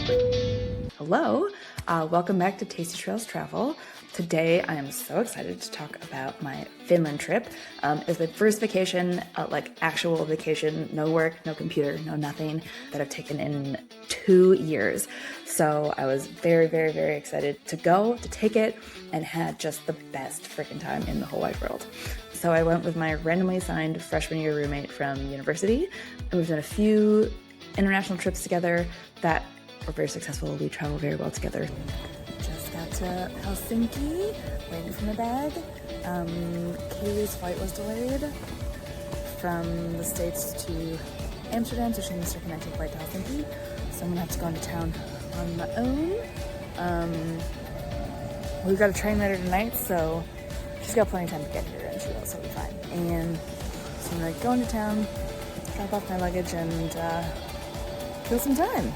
Hello, welcome back to Tasty Trails Travel. Today I am so excited to talk about my Finland trip. It was my first vacation, like actual vacation, no work, no computer, no nothing, that I've taken in 2 years. So I was very, very, very excited to go, to take it, and had just the best freaking time in the whole wide world. So I went with my randomly assigned freshman year roommate from university, and we've done a few international trips together that were very successful. We travel very well together. Just got to Helsinki, waiting for my bag. Kaylee's flight was delayed from the States to Amsterdam, so she needs a connecting flight to Helsinki. So I'm gonna have to go into town on my own. We've got a train later tonight, so she's got plenty of time to get here, and she will, so we'll be fine. And so I'm gonna go into town, drop off my luggage, and kill some time.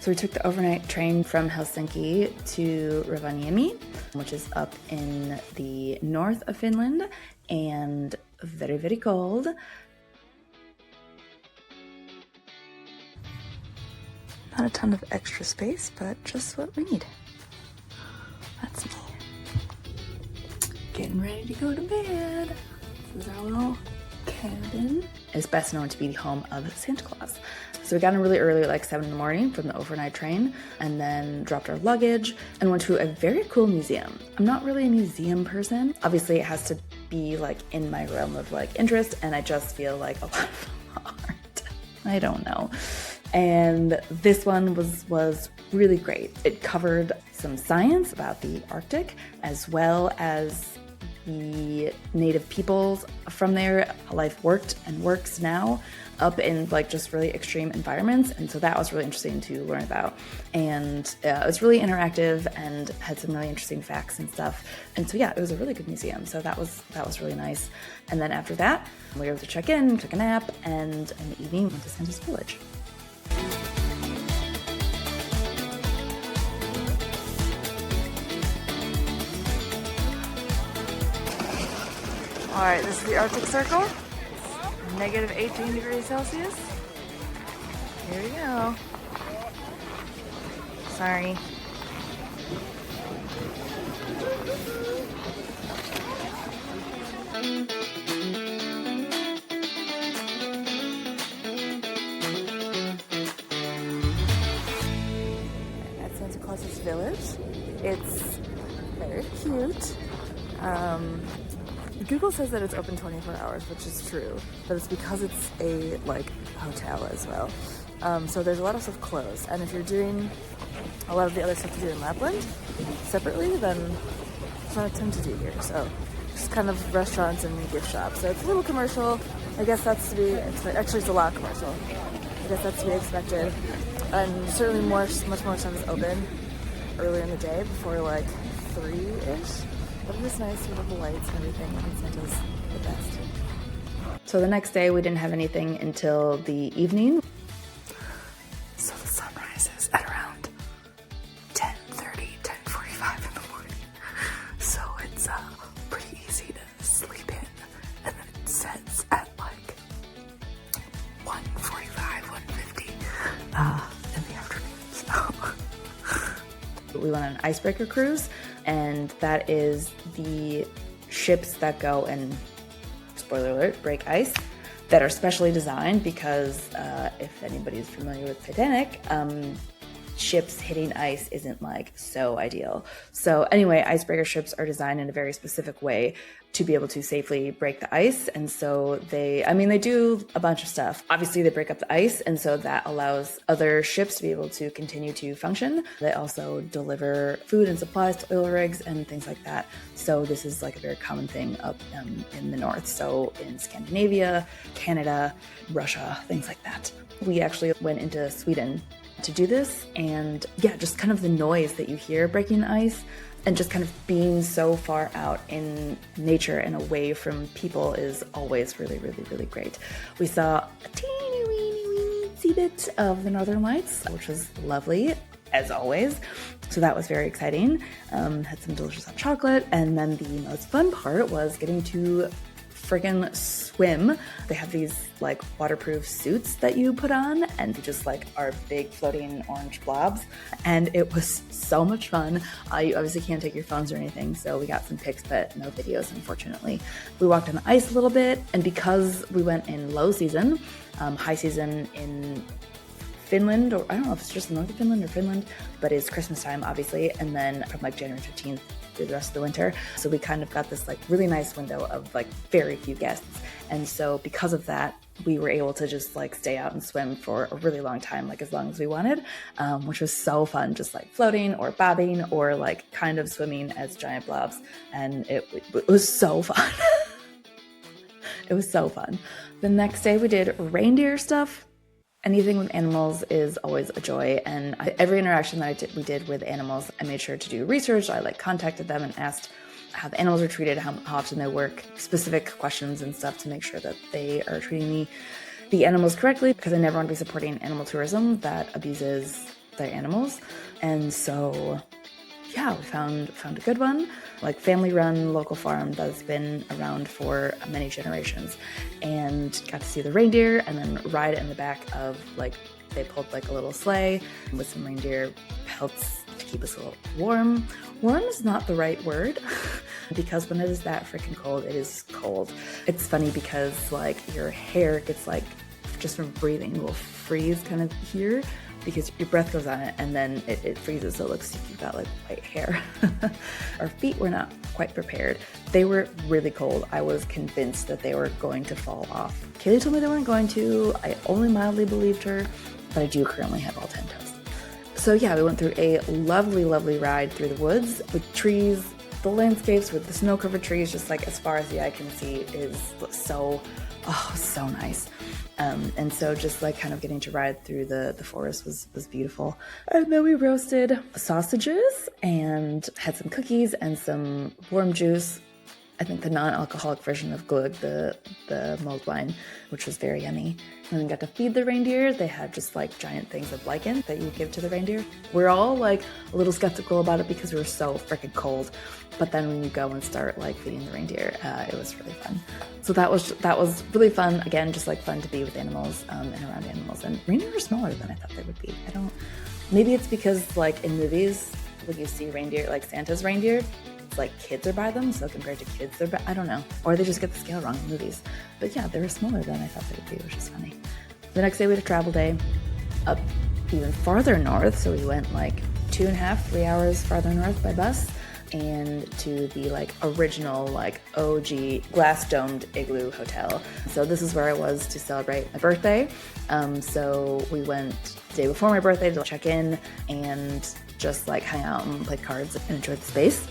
So we took the overnight train from Helsinki to Rovaniemi, which is up in the north of Finland, and very, very cold. Not a ton of extra space, but just what we need. That's me. Getting ready to go to bed. This is our little cabin. It's best known to be the home of Santa Claus. So we got in really early, like 7 in the morning from the overnight train, and then dropped our luggage and went to a very cool museum. I'm not really a museum person. Obviously it has to be like in my realm of like interest, and I just feel like a lot of art. I don't know. And this one was really great. It covered some science about the Arctic, as well as the native peoples from there. Life worked and works now up in like just really extreme environments, and so that was really interesting to learn about. And it was really interactive and had some really interesting facts and stuff. And so yeah, it was a really good museum. So that was really nice. And then after that, we were able to check in, took a nap, and in the evening went to Santa's village. All right, this is the Arctic Circle. Negative 18 degrees Celsius. Here we go. Sorry. At Santa Claus's village. It's very cute. Google says that it's open 24 hours, which is true, but it's because it's a like hotel as well. So there's a lot of stuff closed, and if you're doing a lot of the other stuff to do in Lapland separately, then there's not a ton to do here. So just kind of restaurants and gift shops. So it's a little commercial. I guess that's to be expected. Actually, it's a lot commercial. I guess that's to be expected. And certainly much more stuff is open earlier in the day before like 3-ish. But it is nice with all the lights and everything, and Santa's the best. So the next day we didn't have anything until the evening. So the sun rises at around 10:30, 10:45 in the morning. So it's pretty easy to sleep in, and then it sets at like 1:45, 1:50 in the afternoon. So we went on an Icebreaker cruise, and that is the ships that go and, spoiler alert, break ice, that are specially designed because if anybody's familiar with Titanic, ships hitting ice isn't like so ideal. So anyway, icebreaker ships are designed in a very specific way to be able to safely break the ice. And so they do a bunch of stuff. Obviously they break up the ice, and so that allows other ships to be able to continue to function. They also deliver food and supplies to oil rigs and things like that. So this is like a very common thing up in the north. So in Scandinavia, Canada, Russia, things like that. We actually went into Sweden to do this, and yeah, just kind of the noise that you hear breaking the ice and just kind of being so far out in nature and away from people is always really, really, really great. We saw a teeny weeny bit of the Northern Lights, which was lovely as always. So that was very exciting. Had some delicious hot chocolate, and then the most fun part was getting to friggin' swim. They have these like waterproof suits that you put on and you just like are big floating orange blobs. And it was so much fun. You obviously can't take your phones or anything, so we got some pics but no videos, unfortunately. We walked on the ice a little bit, and because we went in low season, high season in Finland, or I don't know if it's just north of Finland or Finland, but it's Christmas time, obviously, and then from like January 15th through the rest of the winter. So we kind of got this like really nice window of like very few guests. And so because of that, we were able to just like stay out and swim for a really long time, like as long as we wanted, which was so fun, just like floating or bobbing or like kind of swimming as giant blobs. And it was so fun. It was so fun. The next day we did reindeer stuff. Anything with animals is always a joy, and every interaction that we did with animals, I made sure to do research. I like contacted them and asked how the animals are treated, how often they work, specific questions and stuff to make sure that they are treating the animals correctly, because I never want to be supporting animal tourism that abuses their animals. And so yeah, we found a good one, like family-run local farm that's been around for many generations, and got to see the reindeer and then ride in the back of like, they pulled like a little sleigh with some reindeer pelts to keep us a little warm. Warm is not the right word because when it is that freaking cold, it is cold. It's funny because like your hair gets like, just from breathing, will freeze kind of here, because your breath goes on it and then it freezes, so it looks like you've got like white hair. Our feet were not quite prepared. They were really cold. I was convinced that they were going to fall off. Kaylee told me they weren't going to. I only mildly believed her, but I do currently have all 10 toes. So yeah, we went through a lovely, lovely ride through the woods with trees. The landscapes with the snow-covered trees, just like as far as the eye can see, is so nice. And so just like kind of getting to ride through the forest was beautiful. And then we roasted sausages and had some cookies and some warm juice. I think the non-alcoholic version of glögg, the mulled wine, which was very yummy. And then got to feed the reindeer. They had just like giant things of lichen that you give to the reindeer. We're all like a little skeptical about it because we were so freaking cold. But then when you go and start like feeding the reindeer, it was really fun. So that was really fun. Again, just like fun to be with animals and around animals. And reindeer are smaller than I thought they would be. Maybe it's because like in movies, when you see reindeer, like Santa's reindeer, it's like kids are by them, so compared to kids, I don't know. Or they just get the scale wrong in movies. But yeah, they were smaller than I thought they would be, which is funny. The next day we had a travel day up even farther north. So we went like 2.5, 3 hours farther north by bus, and to the like original like OG glass domed igloo hotel. So this is where I was to celebrate my birthday. So we went the day before my birthday to check in and just like hang out and play cards and enjoy the space.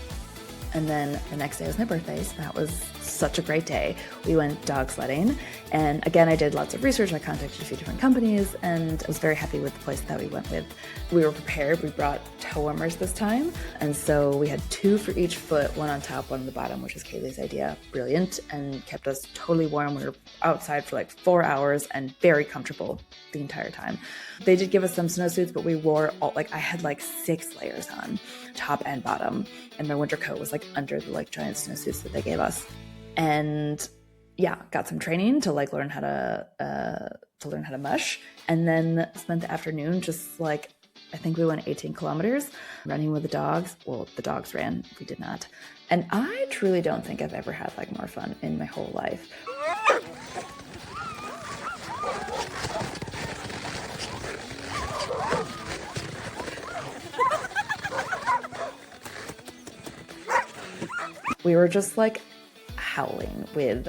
And then the next day was my birthday, so that was such a great day. We went dog sledding, and again, I did lots of research. I contacted a few different companies, and I was very happy with the place that we went with. We were prepared. We brought toe warmers this time, and so we had 2 for each foot, one on top, one on the bottom, which was Kaylee's idea. Brilliant, and kept us totally warm. We were outside for like 4 hours and very comfortable the entire time. They did give us some snowsuits, but we wore I had like 6 layers on, top and bottom, and my winter coat was like under the like giant snowsuits that they gave us. And yeah, got some training to like learn how to mush, and then spent the afternoon just like, I think we went 18 kilometers running with the dogs. Well, the dogs ran, we did not. And I truly don't think I've ever had like more fun in my whole life. We were just like howling with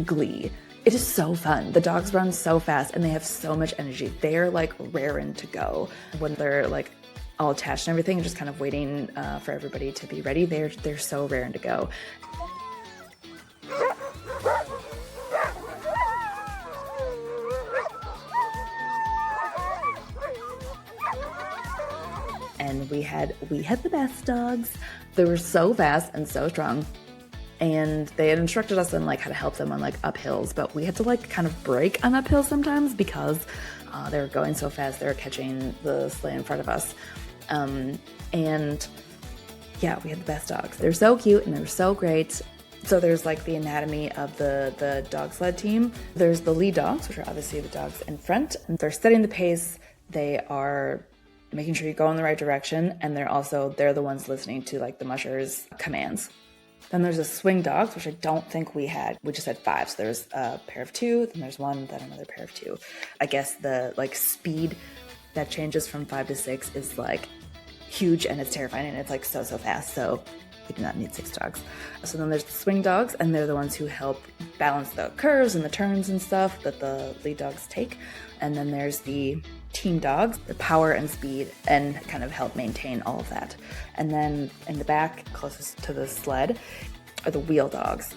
glee. It is so fun. The dogs run so fast and they have so much energy. They're like raring to go when they're like all attached and everything, just kind of waiting for everybody to be ready. They're so raring to go. And we had the best dogs. They were so fast and so strong. And they had instructed us on like how to help them on like uphills, but we had to like kind of brake on uphills sometimes because they were going so fast. They were catching the sleigh in front of us. And yeah, we had the best dogs. They're so cute and they were so great. So there's like the anatomy of the dog sled team. There's the lead dogs, which are obviously the dogs in front. And they're setting the pace. They are making sure you go in the right direction. And they're the ones listening to like the musher's commands. Then there's the swing dogs, which I don't think we had. We just had 5. So there's a pair of 2, then there's 1, then another pair of 2. I guess the like speed that changes from 5 to 6 is like huge and it's terrifying and it's like so fast. So we do not need 6 dogs. So then there's the swing dogs, and they're the ones who help balance the curves and the turns and stuff that the lead dogs take. And then there's the team dogs, the power and speed, and kind of help maintain all of that. And then in the back, closest to the sled, are the wheel dogs.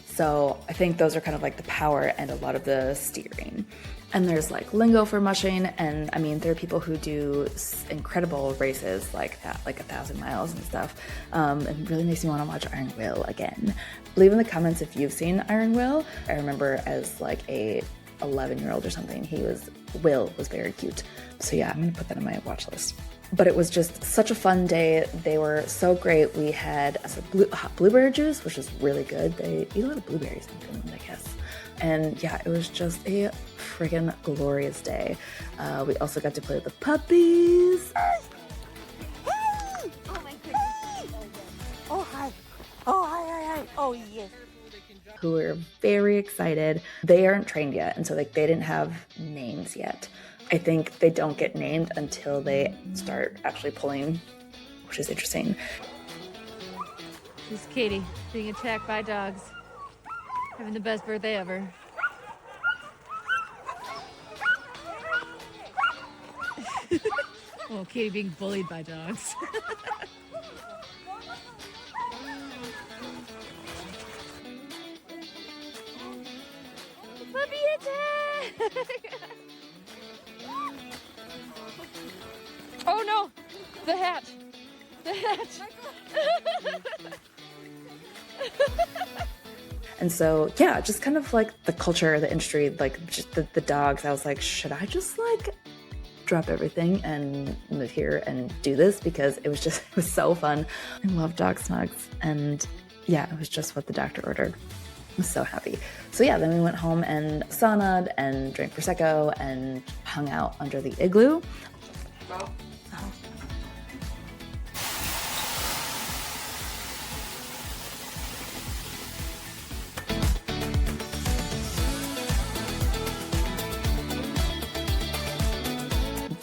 So I think those are kind of like the power and a lot of the steering. And there's like lingo for mushing, and I mean, there are people who do incredible races like that, like 1,000 miles and stuff. It really makes me want to watch Iron Will again. Leave in the comments if you've seen Iron Will. I remember as like a 11-year-old or something, Will was very cute. So yeah, I'm gonna put that on my watch list. But it was just such a fun day. They were so great. We had hot blueberry juice, which is really good. They eat a lot of blueberries in Finland, I guess. And yeah, it was just a friggin' glorious day. We also got to play with the puppies. Oh my goodness. Oh hi. Oh hi. Oh yes. Who were very excited. They aren't trained yet, and so like they didn't have names yet. I think they don't get named until they start actually pulling, which is interesting. This is Katie being attacked by dogs. Having the best birthday ever. Oh, Katie being bullied by dogs. Puppy attack! Oh no! The hat! The hat! And so, yeah, just kind of like the culture, the industry, like just the dogs. I was like, should I just like drop everything and move here and do this? Because it was so fun. I love dog snugs. And yeah, it was just what the doctor ordered. I was so happy. So yeah, then we went home and saunaed and drank Prosecco and hung out under the igloo. Oh.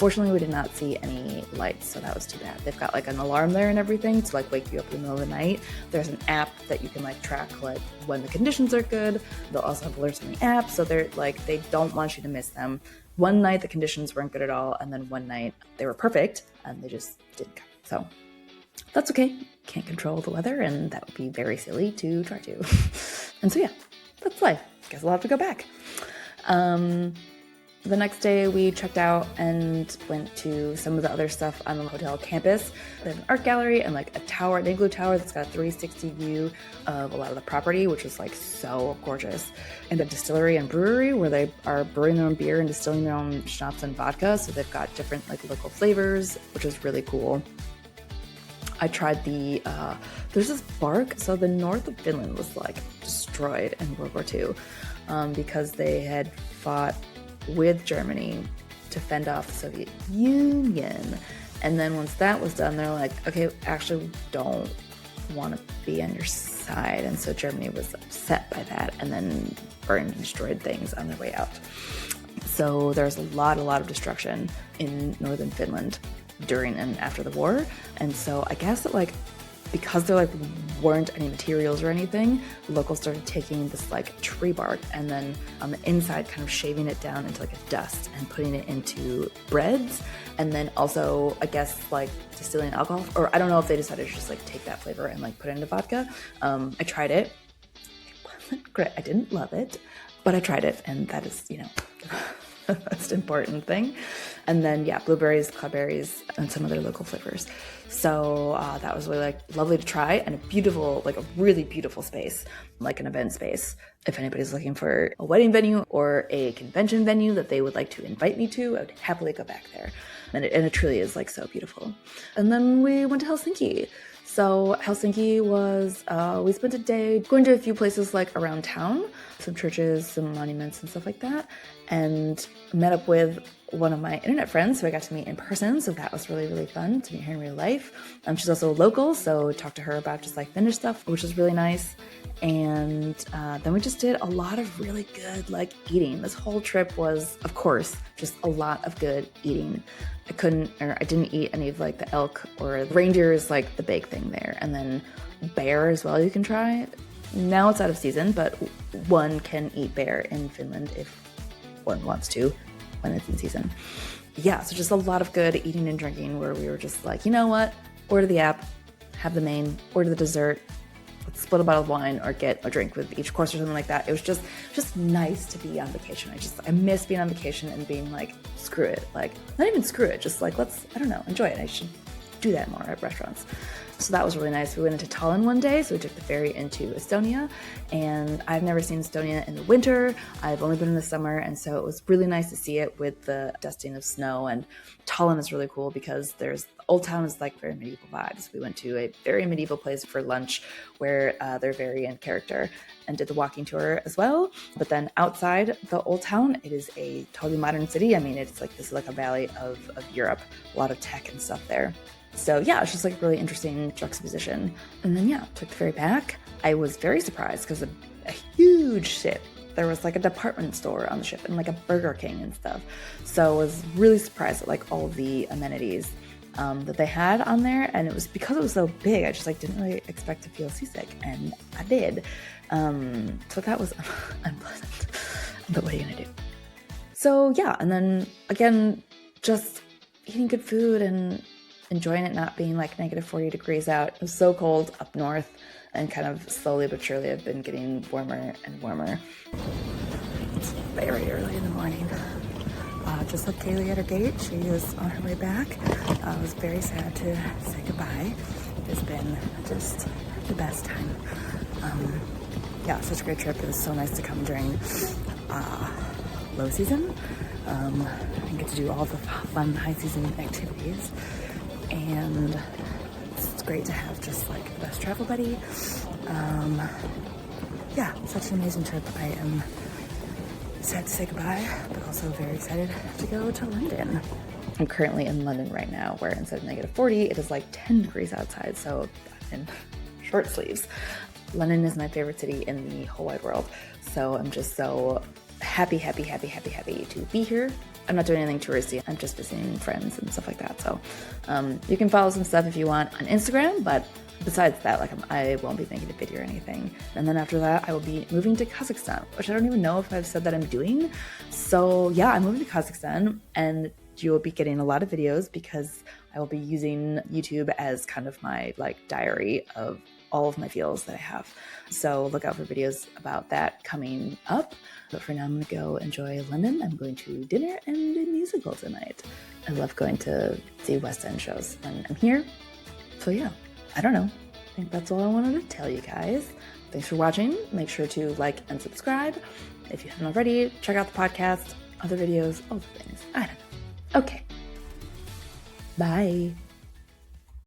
Unfortunately, we did not see any lights, so that was too bad. They've got like an alarm there and everything to like wake you up in the middle of the night. There's an app that you can like track like when the conditions are good. They'll also have alerts on the app, so they're like they don't want you to miss them. One night the conditions weren't good at all, and then one night they were perfect and they just didn't come. So that's okay. Can't control the weather, and that would be very silly to try to. And so yeah, that's life. Guess I'll have to go back. The next day we checked out and went to some of the other stuff on the hotel campus. They have an art gallery and like a tower, an igloo tower that's got a 360 view of a lot of the property, which is like so gorgeous. And a distillery and brewery where they are brewing their own beer and distilling their own schnapps and vodka. So they've got different like local flavors, which is really cool. I tried there's this bark. So the north of Finland was like destroyed in World War II because they had fought with Germany to fend off the Soviet Union. And then once that was done, they're like, okay, actually we don't want to be on your side. And so Germany was upset by that and then burned and destroyed things on their way out. So there's a lot of destruction in northern Finland during and after the war. And so I guess that like because there like weren't any materials or anything, locals started taking this like tree bark and then on the inside kind of shaving it down into like a dust and putting it into breads, and then also I guess like distilling alcohol, or I don't know if they decided to just like take that flavor and like put it into vodka. I tried it. It wasn't great. I didn't love it, but I tried it, and that is, you know, the most important thing. And then yeah, blueberries, cloudberries, and some other local flavors. So that was really like lovely to try, and a beautiful, like a really beautiful space, like an event space. If anybody's looking for a wedding venue or a convention venue that they would like to invite me to, I would happily go back there. And it truly is like so beautiful. And then we went to Helsinki. So Helsinki was, we spent a day going to a few places like around town, some churches, some monuments and stuff like that, and met up with one of my internet friends who I got to meet in person. So that was really, really fun to meet her in real life. She's also local, so talked to her about just like Finnish stuff, which was really nice. And then we just did a lot of really good like eating. This whole trip was, of course, just a lot of good eating. I didn't eat any of like the elk or the reindeer is like the big thing there. And then bear as well you can try. Now it's out of season, but one can eat bear in Finland if one wants to when it's in season. Yeah, so just a lot of good eating and drinking where we were just like, you know what? Order the app, have the main, order the dessert, let's split a bottle of wine or get a drink with each course or something like that. It was just nice to be on vacation. I miss being on vacation and being like, screw it. Like, not even screw it, just like, let's, I don't know, enjoy it. I should do that more at restaurants. So that was really nice. We went into Tallinn one day, so we took the ferry into Estonia, and I've never seen Estonia in the winter. I've only been in the summer, and so it was really nice to see it with the dusting of snow. And Tallinn is really cool because Old Town is like very medieval vibes. We went to a very medieval place for lunch where they're very in character and did the walking tour as well. But then outside the Old Town, it is a totally modern city. I mean, it's like this Silicon Valley of Europe, a lot of tech and stuff there. So yeah, it's just like a really interesting juxtaposition. And then yeah, took the ferry back. I was very surprised because a huge ship. There was like a department store on the ship and like a Burger King and stuff. So I was really surprised at like all the amenities that they had on there. And it was because it was so big, I just like didn't really expect to feel seasick, and I did. So that was unpleasant, but what are you gonna do? So yeah, and then again, just eating good food and enjoying it not being like negative 40 degrees out. It was so cold up north, and kind of slowly but surely I've been getting warmer and warmer. It's very early in the morning. Just looked Kaylee at her gate. She is on her way back. I was very sad to say goodbye. It's been just the best time. Yeah, such a great trip. It was so nice to come during low season and get to do all the fun high season activities. And it's great to have just like the best travel buddy. Yeah, such an amazing trip. I am sad to say goodbye, but also very excited to go to London. I'm currently in London right now, where instead of negative 40, it is like 10 degrees outside, so I'm in short sleeves. London is my favorite city in the whole wide world, so I'm just so happy to be here. I'm not doing anything touristy. I'm just visiting friends and stuff like that. So you can follow some stuff if you want on Instagram, but besides that, like I won't be making a video or anything. And then after that, I will be moving to Kazakhstan, which I don't even know if I've said that I'm doing. So yeah, I'm moving to Kazakhstan, and you will be getting a lot of videos because I will be using YouTube as kind of my like diary of all of my feels that I have. So look out for videos about that coming up. But for now, I'm gonna go enjoy London. I'm going to dinner and a musical tonight. I love going to see West End shows when I'm here. So yeah, I don't know. I think that's all I wanted to tell you guys. Thanks for watching. Make sure to like and subscribe. If you haven't already, check out the podcast, other videos, all the things. I don't know. Okay. Bye.